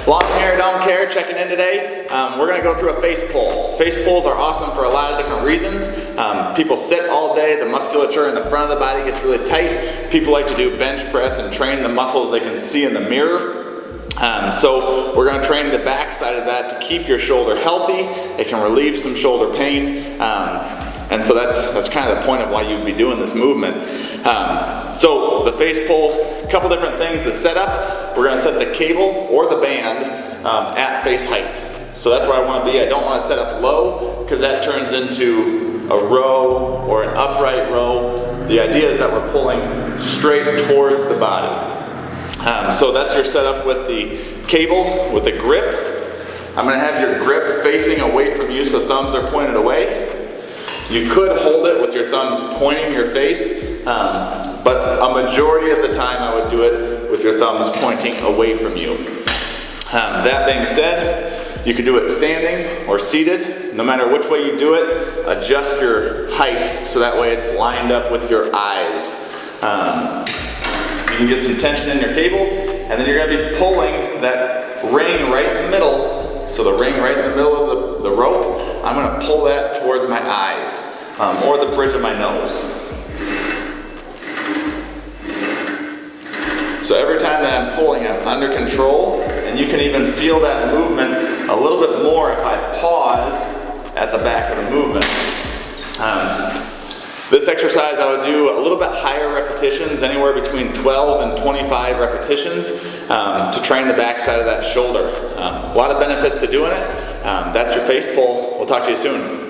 Long hair, don't care, checking in today. We're gonna go through a face pull. Face pulls are awesome for a lot of different reasons. People sit all day, the musculature in the front of the body gets really tight. People like to do bench press and train the muscles they can see in the mirror. So we're gonna train the back side of that to keep your shoulder healthy. It can relieve some shoulder pain. And so that's kind of the point of why you'd be doing this movement. So the face pull, a couple different things. The setup, we're gonna set the cable or the band at face height. So that's where I wanna be. I don't wanna set up low because that turns into a row or an upright row. The idea is that we're pulling straight towards the body. So that's your setup with the cable, with the grip. I'm gonna have your grip facing away from you so thumbs are pointed away. You could hold it with your thumbs pointing your face, but a majority of the time I would do it with your thumbs pointing away from you. That being said, you can do it standing or seated. No matter which way you do it, adjust your height so that way it's lined up with your eyes. You can get some tension in your cable, and then you're going to be pulling that ring right in the middle. So the ring right in the middle of the rope, I'm going to pull that towards my eyes or the bridge of my nose. So every time that I'm pulling, I'm under control, and you can even feel that movement a little bit more if I pause at the back of the movement. This exercise I would do a little bit higher repetitions, anywhere between 12 and 25 repetitions to train the back side of that shoulder. A lot of benefits to doing it. That's your face pull. We'll talk to you soon.